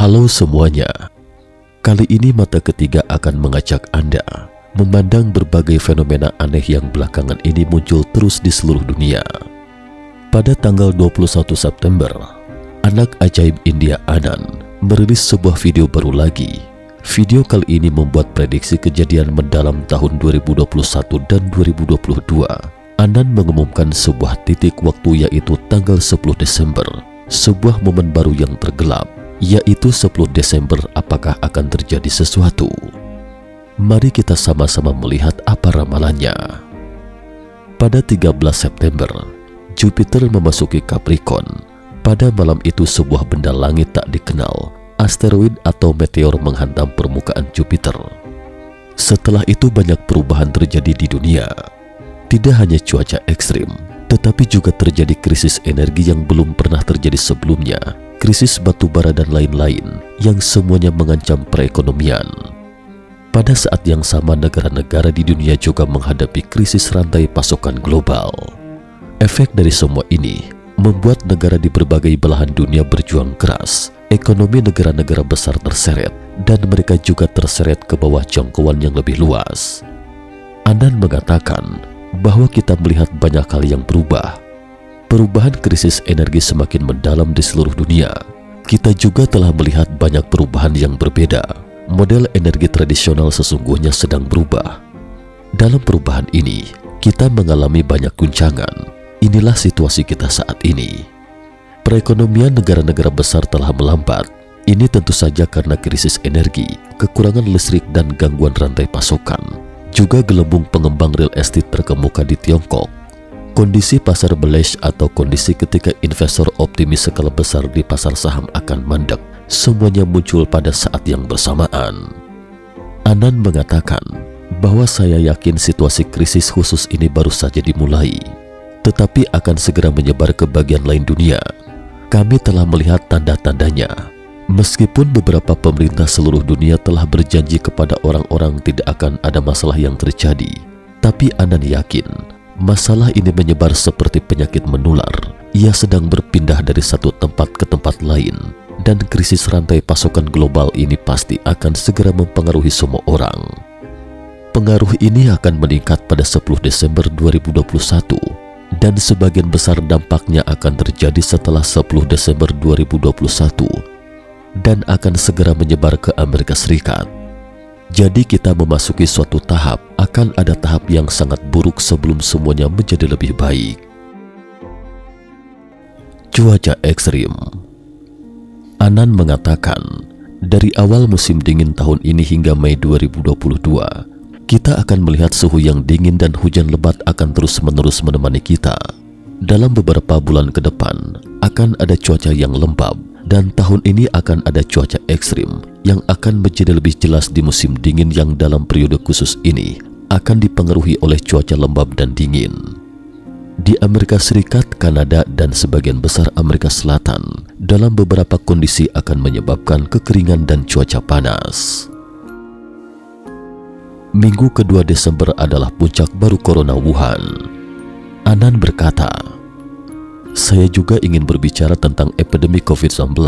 Halo semuanya, kali ini mata ketiga akan mengajak Anda memandang berbagai fenomena aneh yang belakangan ini muncul terus di seluruh dunia. Pada tanggal 21 September, anak ajaib India Anand merilis sebuah video baru lagi. Video kali ini membuat prediksi kejadian mendalam tahun 2021 dan 2022. Anand mengumumkan sebuah titik waktu, yaitu tanggal 10 Desember, sebuah momen baru yang tergelap, yaitu 10 Desember apakah akan terjadi sesuatu. Mari kita sama-sama melihat apa ramalannya. Pada 13 September, Jupiter memasuki Capricorn. Pada malam itu sebuah benda langit tak dikenal, asteroid atau meteor, menghantam permukaan Jupiter. Setelah itu banyak perubahan terjadi di dunia. Tidak hanya cuaca ekstrim, tetapi juga terjadi krisis energi yang belum pernah terjadi sebelumnya, krisis batu bara dan lain-lain yang semuanya mengancam perekonomian. Pada saat yang sama, negara-negara di dunia juga menghadapi krisis rantai pasokan global. Efek dari semua ini membuat negara di berbagai belahan dunia berjuang keras. Ekonomi negara-negara besar terseret, dan mereka juga terseret ke bawah jangkauan yang lebih luas. Anand mengatakan bahwa kita melihat banyak hal yang berubah. Perubahan krisis energi semakin mendalam di seluruh dunia. Kita juga telah melihat banyak perubahan yang berbeda. Model energi tradisional sesungguhnya sedang berubah. Dalam perubahan ini, kita mengalami banyak guncangan. Inilah situasi kita saat ini. Perekonomian negara-negara besar telah melambat. Ini tentu saja karena krisis energi, kekurangan listrik dan gangguan rantai pasokan. Juga gelembung pengembang real estate terkemuka di Tiongkok. Kondisi pasar bearish atau kondisi ketika investor optimis skala besar di pasar saham akan mandek, semuanya muncul pada saat yang bersamaan. Anand mengatakan bahwa saya yakin situasi krisis khusus ini baru saja dimulai, tetapi akan segera menyebar ke bagian lain dunia. Kami telah melihat tanda-tandanya. Meskipun beberapa pemerintah seluruh dunia telah berjanji kepada orang-orang tidak akan ada masalah yang terjadi, tapi Anand yakin masalah ini menyebar seperti penyakit menular. Ia sedang berpindah dari satu tempat ke tempat lain, dan krisis rantai pasokan global ini pasti akan segera mempengaruhi semua orang. Pengaruh ini akan meningkat pada 10 Desember 2021, dan sebagian besar dampaknya akan terjadi setelah 10 Desember 2021 dan akan segera menyebar ke Amerika Serikat. Jadi kita memasuki suatu tahap, akan ada tahap yang sangat buruk sebelum semuanya menjadi lebih baik. Cuaca ekstrim. Anand mengatakan, dari awal musim dingin tahun ini hingga Mei 2022, kita akan melihat suhu yang dingin dan hujan lebat akan terus-menerus menemani kita. Dalam beberapa bulan ke depan, akan ada cuaca yang lembab, dan tahun ini akan ada cuaca ekstrim yang akan menjadi lebih jelas di musim dingin yang dalam periode khusus ini akan dipengaruhi oleh cuaca lembab dan dingin. Di Amerika Serikat, Kanada, dan sebagian besar Amerika Selatan, dalam beberapa kondisi akan menyebabkan kekeringan dan cuaca panas. Minggu kedua Desember adalah puncak baru Corona Wuhan. Anand berkata, saya juga ingin berbicara tentang epidemi COVID-19,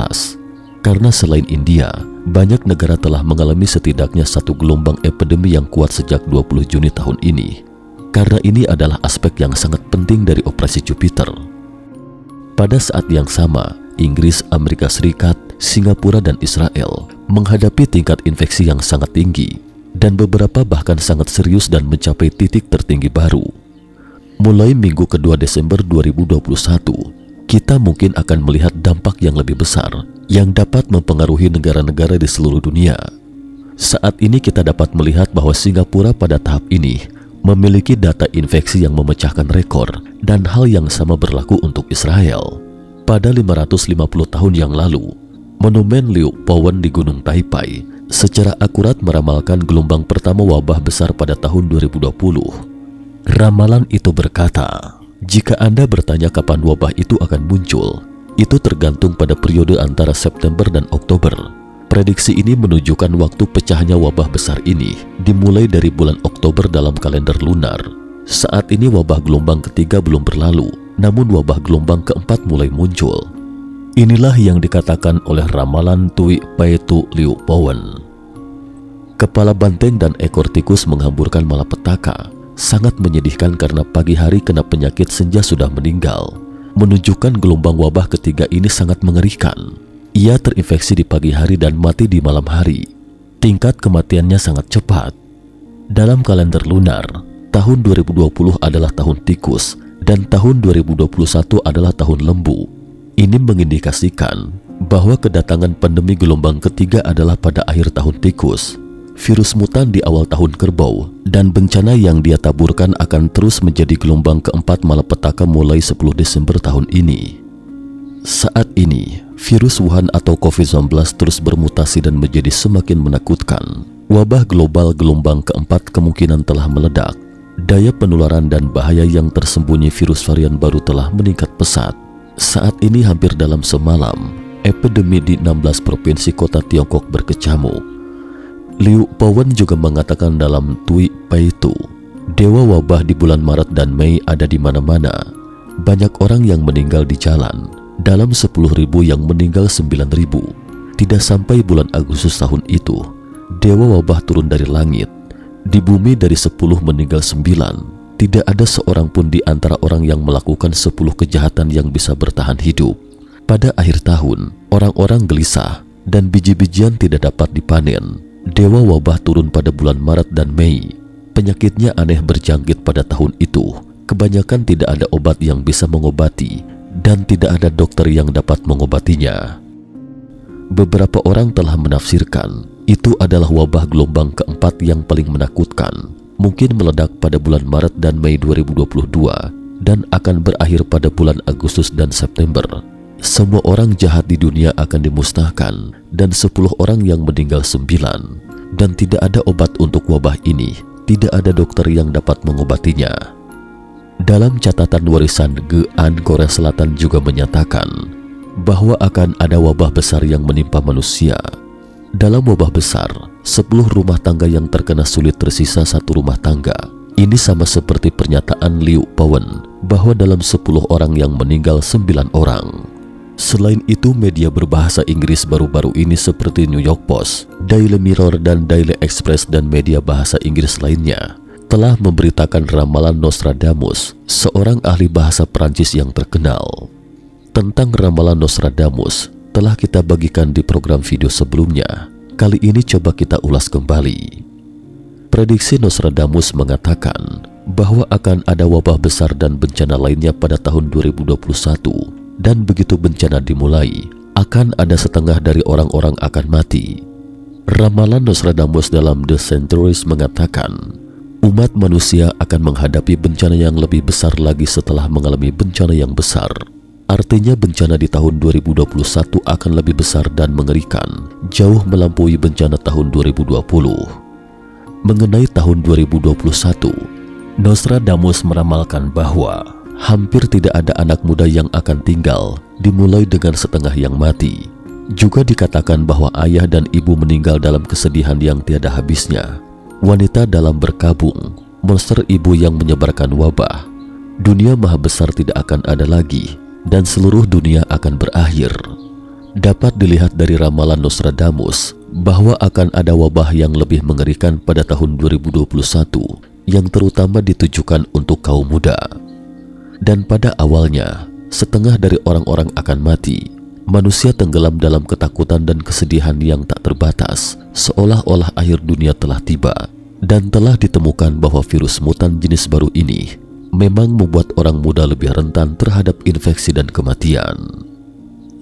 karena selain India, banyak negara telah mengalami setidaknya satu gelombang epidemi yang kuat sejak 20 Juni tahun ini. Karena ini adalah aspek yang sangat penting dari operasi Jupiter. Pada saat yang sama, Inggris, Amerika Serikat, Singapura, dan Israel menghadapi tingkat infeksi yang sangat tinggi, dan beberapa bahkan sangat serius dan mencapai titik tertinggi baru. Mulai minggu kedua Desember 2021, kita mungkin akan melihat dampak yang lebih besar yang dapat mempengaruhi negara-negara di seluruh dunia. Saat ini kita dapat melihat bahwa Singapura pada tahap ini memiliki data infeksi yang memecahkan rekor, dan hal yang sama berlaku untuk Israel. Pada 550 tahun yang lalu, monumen Liu Powen di Gunung Taipei secara akurat meramalkan gelombang pertama wabah besar pada tahun 2020. Ramalan itu berkata, jika Anda bertanya kapan wabah itu akan muncul, itu tergantung pada periode antara September dan Oktober. Prediksi ini menunjukkan waktu pecahnya wabah besar ini dimulai dari bulan Oktober dalam kalender lunar. Saat ini wabah gelombang ketiga belum berlalu, namun wabah gelombang keempat mulai muncul. Inilah yang dikatakan oleh ramalan Tui Paitu Liu Pawen. Kepala banteng dan ekor tikus menghamburkan malapetaka. Sangat menyedihkan karena pagi hari kena penyakit senja sudah meninggal. Menunjukkan gelombang wabah ketiga ini sangat mengerikan. Ia terinfeksi di pagi hari dan mati di malam hari. Tingkat kematiannya sangat cepat. Dalam kalender lunar, tahun 2020 adalah tahun tikus dan tahun 2021 adalah tahun lembu. Ini mengindikasikan bahwa kedatangan pandemi gelombang ketiga adalah pada akhir tahun tikus, virus mutan di awal tahun kerbau, dan bencana yang dia taburkan akan terus menjadi gelombang keempat malapetaka mulai 10 Desember tahun ini. Saat ini, virus Wuhan atau COVID-19 terus bermutasi dan menjadi semakin menakutkan. Wabah global gelombang keempat kemungkinan telah meledak. Daya penularan dan bahaya yang tersembunyi virus varian baru telah meningkat pesat. Saat ini hampir dalam semalam, epidemi di 16 provinsi kota Tiongkok berkecamuk. Liu Pawen juga mengatakan dalam Tui Paitu, dewa wabah di bulan Maret dan Mei ada di mana-mana. Banyak orang yang meninggal di jalan. Dalam 10.000 yang meninggal 9.000. Tidak sampai bulan Agustus tahun itu, dewa wabah turun dari langit. Di bumi dari 10 meninggal 9. Tidak ada seorang pun di antara orang yang melakukan 10 kejahatan yang bisa bertahan hidup. Pada akhir tahun, orang-orang gelisah dan biji-bijian tidak dapat dipanen. Dewa wabah turun pada bulan Maret dan Mei. Penyakitnya aneh berjangkit pada tahun itu. Kebanyakan tidak ada obat yang bisa mengobati dan tidak ada dokter yang dapat mengobatinya. Beberapa orang telah menafsirkan itu adalah wabah gelombang keempat yang paling menakutkan. Mungkin meledak pada bulan Maret dan Mei 2022 dan akan berakhir pada bulan Agustus dan September. Semua orang jahat di dunia akan dimusnahkan dan 10 orang yang meninggal 9. Dan tidak ada obat untuk wabah ini. Tidak ada dokter yang dapat mengobatinya. Dalam catatan warisan Gean Korea Selatan juga menyatakan bahwa akan ada wabah besar yang menimpa manusia. Dalam wabah besar, 10 rumah tangga yang terkena sulit tersisa 1 rumah tangga. Ini sama seperti pernyataan Liu Pawen bahwa dalam 10 orang yang meninggal 9 orang. Selain itu, media berbahasa Inggris baru-baru ini seperti New York Post, Daily Mirror, dan Daily Express dan media bahasa Inggris lainnya telah memberitakan ramalan Nostradamus, seorang ahli bahasa Perancis yang terkenal. Tentang ramalan Nostradamus telah kita bagikan di program video sebelumnya. Kali ini coba kita ulas kembali. Prediksi Nostradamus mengatakan bahwa akan ada wabah besar dan bencana lainnya pada tahun 2021. Dan begitu bencana dimulai, akan ada setengah dari orang-orang akan mati. Ramalan Nostradamus dalam The Centuries mengatakan umat manusia akan menghadapi bencana yang lebih besar lagi setelah mengalami bencana yang besar. Artinya bencana di tahun 2021 akan lebih besar dan mengerikan, jauh melampaui bencana tahun 2020. Mengenai tahun 2021, Nostradamus meramalkan bahwa hampir tidak ada anak muda yang akan tinggal, dimulai dengan setengah yang mati. Juga dikatakan bahwa ayah dan ibu meninggal dalam kesedihan yang tiada habisnya. Wanita dalam berkabung, monster ibu yang menyebarkan wabah. Dunia maha besar tidak akan ada lagi, dan seluruh dunia akan berakhir. Dapat dilihat dari ramalan Nostradamus bahwa akan ada wabah yang lebih mengerikan pada tahun 2021 yang terutama ditujukan untuk kaum muda. Dan pada awalnya, setengah dari orang-orang akan mati. Manusia tenggelam dalam ketakutan dan kesedihan yang tak terbatas, seolah-olah akhir dunia telah tiba. Dan telah ditemukan bahwa virus mutan jenis baru ini memang membuat orang muda lebih rentan terhadap infeksi dan kematian.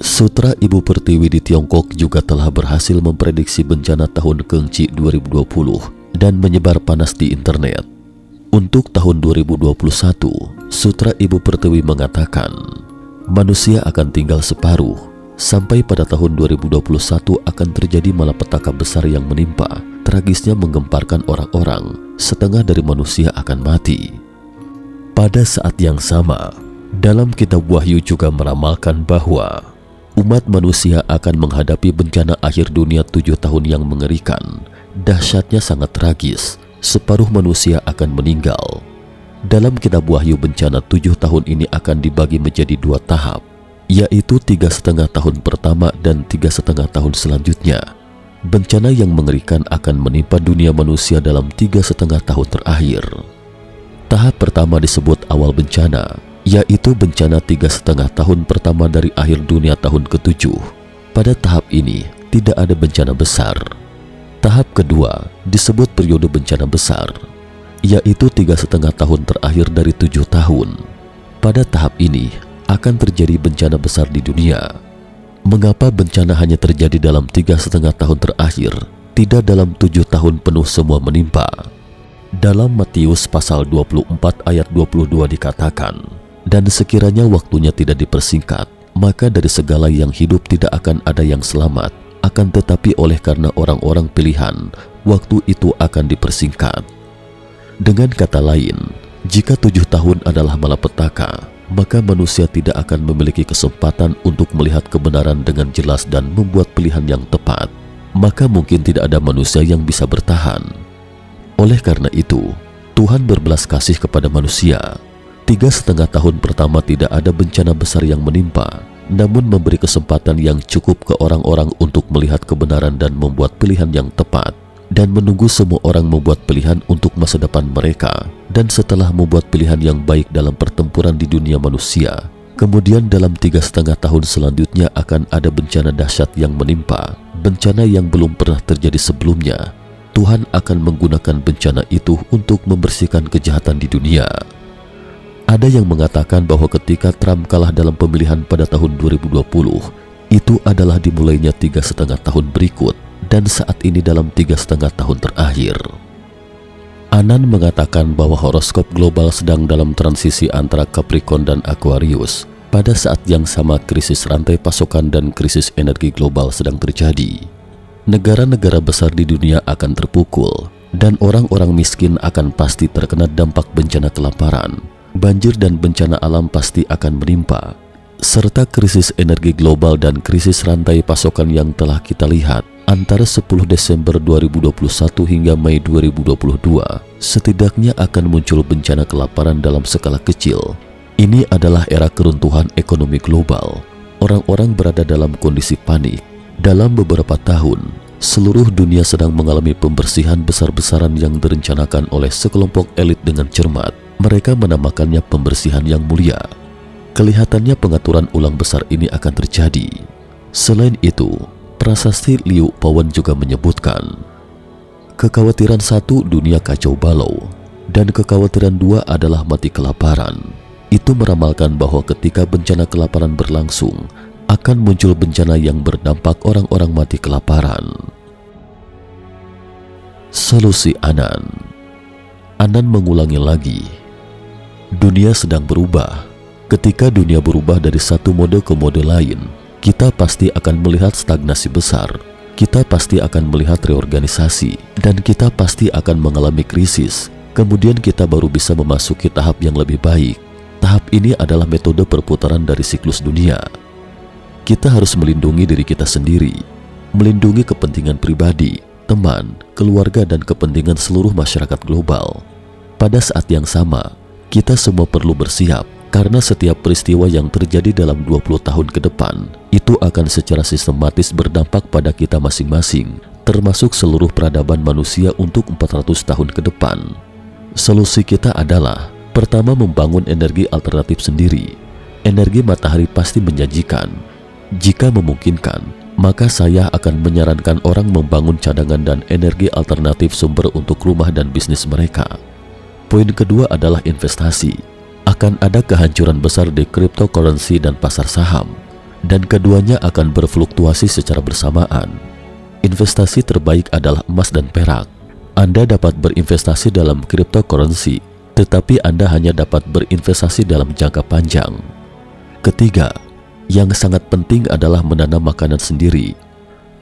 Sutra Ibu Pertiwi di Tiongkok juga telah berhasil memprediksi bencana tahun Keongci 2020 dan menyebar panas di internet. Untuk tahun 2021, Sutra Ibu Pertiwi mengatakan manusia akan tinggal separuh. Sampai pada tahun 2021 akan terjadi malapetaka besar yang menimpa, tragisnya menggemparkan orang-orang, setengah dari manusia akan mati. Pada saat yang sama, dalam kitab Wahyu juga meramalkan bahwa umat manusia akan menghadapi bencana akhir dunia 7 tahun yang mengerikan. Dahsyatnya sangat tragis. Separuh manusia akan meninggal. Dalam kitab Wahyu, bencana 7 tahun ini akan dibagi menjadi 2 tahap. yaitu 3,5 tahun pertama dan 3,5 tahun selanjutnya. Bencana yang mengerikan akan menimpa dunia manusia dalam 3,5 tahun terakhir. Tahap pertama disebut awal bencana, yaitu bencana 3,5 tahun pertama dari akhir dunia tahun ke-7. Pada tahap ini tidak ada bencana besar. Tahap kedua disebut periode bencana besar, yaitu 3,5 tahun terakhir dari 7 tahun. Pada tahap ini akan terjadi bencana besar di dunia. Mengapa bencana hanya terjadi dalam 3,5 tahun terakhir, tidak dalam 7 tahun penuh semua menimpa? Dalam Matius pasal 24 ayat 22 dikatakan, "Dan sekiranya waktunya tidak dipersingkat, maka dari segala yang hidup tidak akan ada yang selamat, akan tetapi oleh karena orang-orang pilihan, waktu itu akan dipersingkat." Dengan kata lain, jika 7 tahun adalah malapetaka, maka manusia tidak akan memiliki kesempatan untuk melihat kebenaran dengan jelas dan membuat pilihan yang tepat. Maka mungkin tidak ada manusia yang bisa bertahan. Oleh karena itu, Tuhan berbelas kasih kepada manusia. 3,5 tahun pertama tidak ada bencana besar yang menimpa, namun memberi kesempatan yang cukup ke orang-orang untuk melihat kebenaran dan membuat pilihan yang tepat, dan menunggu semua orang membuat pilihan untuk masa depan mereka. Dan setelah membuat pilihan yang baik dalam pertempuran di dunia manusia, kemudian dalam 3,5 tahun selanjutnya akan ada bencana dahsyat yang menimpa, bencana yang belum pernah terjadi sebelumnya. Tuhan akan menggunakan bencana itu untuk membersihkan kejahatan di dunia. Ada yang mengatakan bahwa ketika Trump kalah dalam pemilihan pada tahun 2020, itu adalah dimulainya 3,5 tahun berikut, dan saat ini dalam 3,5 tahun terakhir. Anan mengatakan bahwa horoskop global sedang dalam transisi antara Capricorn dan Aquarius. Pada saat yang sama, krisis rantai pasokan dan krisis energi global sedang terjadi. Negara-negara besar di dunia akan terpukul, dan orang-orang miskin akan pasti terkena dampak bencana kelaparan. Banjir dan bencana alam pasti akan menimpa, serta krisis energi global dan krisis rantai pasokan yang telah kita lihat antara 10 Desember 2021 hingga Mei 2022, setidaknya akan muncul bencana kelaparan dalam skala kecil. Ini adalah era keruntuhan ekonomi global. Orang-orang berada dalam kondisi panik. Dalam beberapa tahun, seluruh dunia sedang mengalami pembersihan besar-besaran yang direncanakan oleh sekelompok elit dengan cermat. Mereka menamakannya pembersihan yang mulia. Kelihatannya pengaturan ulang besar ini akan terjadi. Selain itu, prasasti Liu Pawen juga menyebutkan, kekhawatiran 1, dunia kacau balau, dan kekhawatiran 2 adalah mati kelaparan. Itu meramalkan bahwa ketika bencana kelaparan berlangsung, akan muncul bencana yang berdampak orang-orang mati kelaparan. Solusi Anan. Anan mengulangi lagi, dunia sedang berubah. Ketika dunia berubah dari satu mode ke mode lain, kita pasti akan melihat stagnasi besar, kita pasti akan melihat reorganisasi, dan kita pasti akan mengalami krisis. Kemudian kita baru bisa memasuki tahap yang lebih baik. Tahap ini adalah metode perputaran dari siklus dunia. Kita harus melindungi diri kita sendiri, melindungi kepentingan pribadi, teman, keluarga, dan kepentingan seluruh masyarakat global. Pada saat yang sama, kita semua perlu bersiap, karena setiap peristiwa yang terjadi dalam 20 tahun ke depan itu akan secara sistematis berdampak pada kita masing-masing, termasuk seluruh peradaban manusia untuk 400 tahun ke depan. Solusi kita adalah, pertama, membangun energi alternatif sendiri. Energi matahari pasti menjanjikan. Jika memungkinkan, maka saya akan menyarankan orang membangun cadangan dan energi alternatif sumber untuk rumah dan bisnis mereka. Poin kedua adalah investasi. Akan ada kehancuran besar di cryptocurrency dan pasar saham, dan keduanya akan berfluktuasi secara bersamaan. Investasi terbaik adalah emas dan perak. Anda dapat berinvestasi dalam cryptocurrency, tetapi Anda hanya dapat berinvestasi dalam jangka panjang. Ketiga, yang sangat penting adalah menanam makanan sendiri.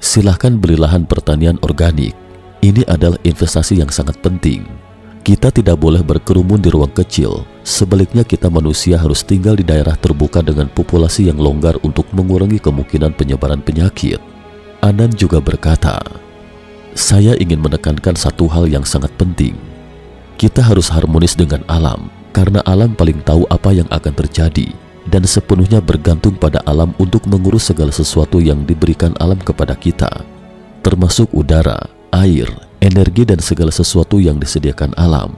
Silahkan beli lahan pertanian organik. Ini adalah investasi yang sangat penting. Kita tidak boleh berkerumun di ruang kecil. Sebaliknya, kita manusia harus tinggal di daerah terbuka dengan populasi yang longgar untuk mengurangi kemungkinan penyebaran penyakit. Anan juga berkata, saya ingin menekankan satu hal yang sangat penting. Kita harus harmonis dengan alam, karena alam paling tahu apa yang akan terjadi. dan sepenuhnya bergantung pada alam untuk mengurus segala sesuatu yang diberikan alam kepada kita, termasuk udara, air, energi, dan segala sesuatu yang disediakan alam.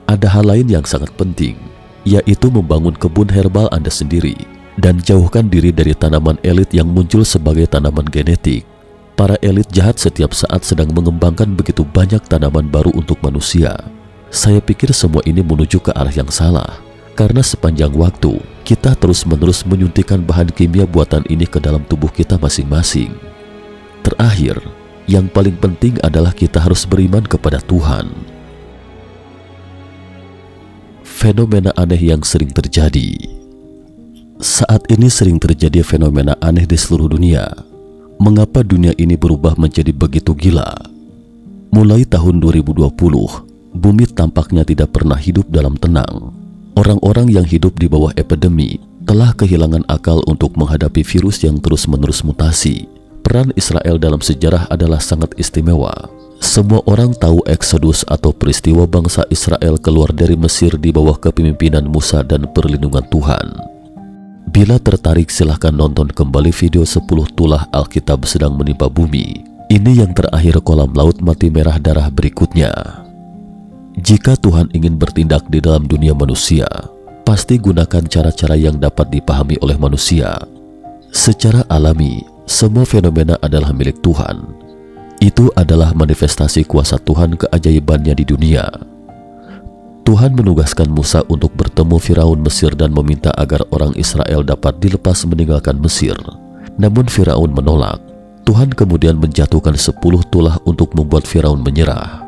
Ada hal lain yang sangat penting, yaitu membangun kebun herbal Anda sendiri dan jauhkan diri dari tanaman elit yang muncul sebagai tanaman genetik. Para elit jahat setiap saat sedang mengembangkan begitu banyak tanaman baru untuk manusia. Saya pikir semua ini menuju ke arah yang salah, karena sepanjang waktu kita terus-menerus menyuntikkan bahan kimia buatan ini ke dalam tubuh kita masing-masing. Terakhir, yang paling penting adalah kita harus beriman kepada Tuhan. Fenomena aneh yang sering terjadi. Saat ini sering terjadi fenomena aneh di seluruh dunia. Mengapa dunia ini berubah menjadi begitu gila? Mulai tahun 2020, bumi tampaknya tidak pernah hidup dalam tenang. Orang-orang yang hidup di bawah epidemi telah kehilangan akal untuk menghadapi virus yang terus-menerus mutasi. Peran Israel dalam sejarah adalah sangat istimewa. Semua orang tahu Eksodus atau peristiwa bangsa Israel keluar dari Mesir di bawah kepemimpinan Musa dan perlindungan Tuhan. Bila tertarik, silahkan nonton kembali video 10 tulah Alkitab sedang menimpa bumi. Ini yang terakhir kolam laut mati merah darah berikutnya. Jika Tuhan ingin bertindak di dalam dunia manusia, pasti gunakan cara-cara yang dapat dipahami oleh manusia. Secara alami, semua fenomena adalah milik Tuhan. Itu adalah manifestasi kuasa Tuhan, keajaibannya di dunia. Tuhan menugaskan Musa untuk bertemu Firaun Mesir dan meminta agar orang Israel dapat dilepas meninggalkan Mesir. Namun Firaun menolak. Tuhan kemudian menjatuhkan 10 tulah untuk membuat Firaun menyerah.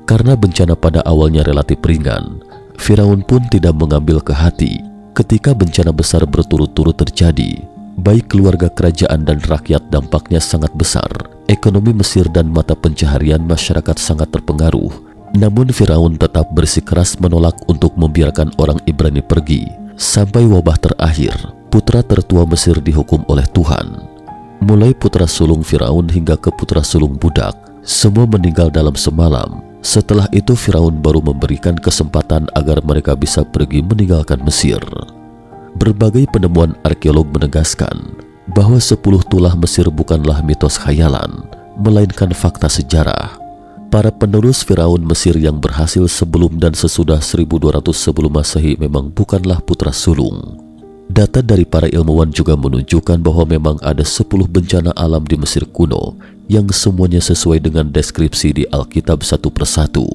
Karena bencana pada awalnya relatif ringan, Firaun pun tidak mengambil ke hati. Ketika bencana besar berturut-turut terjadi, baik keluarga kerajaan dan rakyat dampaknya sangat besar. Ekonomi Mesir dan mata pencaharian masyarakat sangat terpengaruh. Namun Firaun tetap bersikeras menolak untuk membiarkan orang Ibrani pergi. Sampai wabah terakhir, putra tertua Mesir dihukum oleh Tuhan. Mulai putra sulung Firaun hingga ke putra sulung budak, semua meninggal dalam semalam. Setelah itu Firaun baru memberikan kesempatan agar mereka bisa pergi meninggalkan Mesir. Berbagai penemuan arkeolog menegaskan bahwa 10 tulah Mesir bukanlah mitos khayalan, melainkan fakta sejarah. Para penerus Firaun Mesir yang berhasil sebelum dan sesudah 1200 sebelum Masehi memang bukanlah putra sulung. Data dari para ilmuwan juga menunjukkan bahwa memang ada 10 bencana alam di Mesir kuno yang semuanya sesuai dengan deskripsi di Alkitab satu persatu.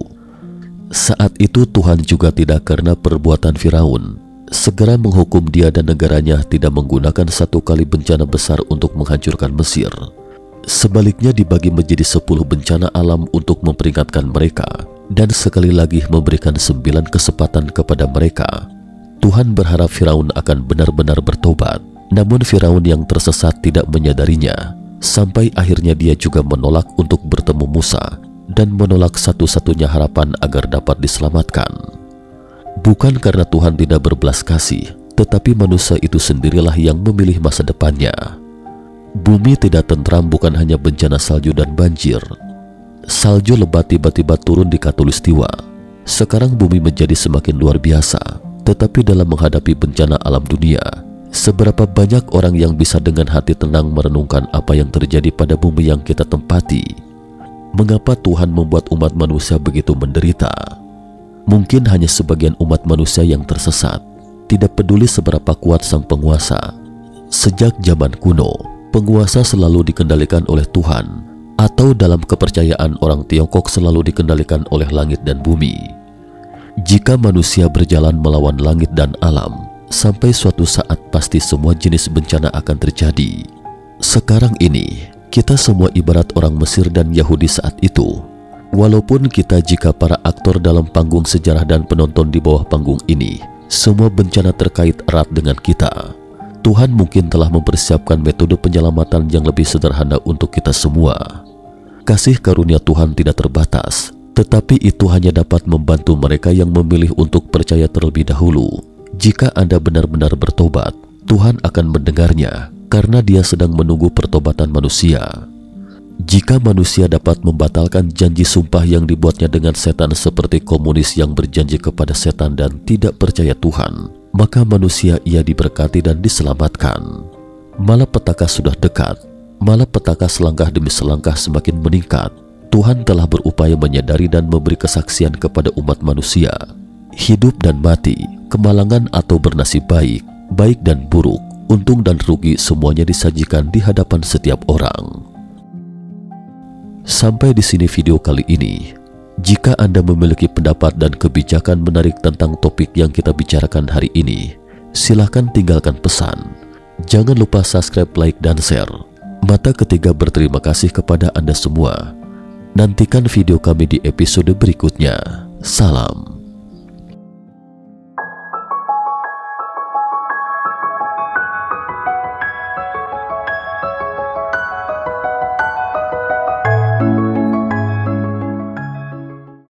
Saat itu Tuhan juga tidak karena perbuatan Firaun segera menghukum dia dan negaranya tidak menggunakan satu kali bencana besar untuk menghancurkan Mesir. Sebaliknya dibagi menjadi 10 bencana alam untuk memperingatkan mereka dan sekali lagi memberikan 9 kesempatan kepada mereka. Tuhan berharap Firaun akan benar-benar bertobat, namun Firaun yang tersesat tidak menyadarinya, sampai akhirnya dia juga menolak untuk bertemu Musa dan menolak satu-satunya harapan agar dapat diselamatkan. Bukan karena Tuhan tidak berbelas kasih, tetapi manusia itu sendirilah yang memilih masa depannya. Bumi tidak tentram bukan hanya bencana salju dan banjir. Salju lebat tiba-tiba turun di Khatulistiwa. Sekarang bumi menjadi semakin luar biasa. Tetapi dalam menghadapi bencana alam dunia, seberapa banyak orang yang bisa dengan hati tenang merenungkan apa yang terjadi pada bumi yang kita tempati? Mengapa Tuhan membuat umat manusia begitu menderita? Mungkin hanya sebagian umat manusia yang tersesat, tidak peduli seberapa kuat sang penguasa. Sejak zaman kuno, penguasa selalu dikendalikan oleh Tuhan, atau dalam kepercayaan orang Tiongkok selalu dikendalikan oleh langit dan bumi. Jika manusia berjalan melawan langit dan alam, sampai suatu saat pasti semua jenis bencana akan terjadi. Sekarang ini, kita semua ibarat orang Mesir dan Yahudi saat itu. Walaupun kita jika para aktor dalam panggung sejarah dan penonton di bawah panggung ini, semua bencana terkait erat dengan kita. Tuhan mungkin telah mempersiapkan metode penyelamatan yang lebih sederhana untuk kita semua. Kasih karunia Tuhan tidak terbatas, tetapi itu hanya dapat membantu mereka yang memilih untuk percaya terlebih dahulu. Jika Anda benar-benar bertobat, Tuhan akan mendengarnya karena Dia sedang menunggu pertobatan manusia. Jika manusia dapat membatalkan janji sumpah yang dibuatnya dengan setan seperti komunis yang berjanji kepada setan dan tidak percaya Tuhan, maka manusia ia diberkati dan diselamatkan. Malapetaka sudah dekat, malapetaka selangkah demi selangkah semakin meningkat. Tuhan telah berupaya menyadari dan memberi kesaksian kepada umat manusia. Hidup dan mati, kemalangan atau bernasib baik, baik dan buruk, untung dan rugi semuanya disajikan di hadapan setiap orang. Sampai di sini video kali ini. Jika Anda memiliki pendapat dan kebijakan menarik tentang topik yang kita bicarakan hari ini, silahkan tinggalkan pesan. Jangan lupa subscribe, like, dan share. Mata ketiga berterima kasih kepada Anda semua. Nantikan video kami di episode berikutnya. Salam.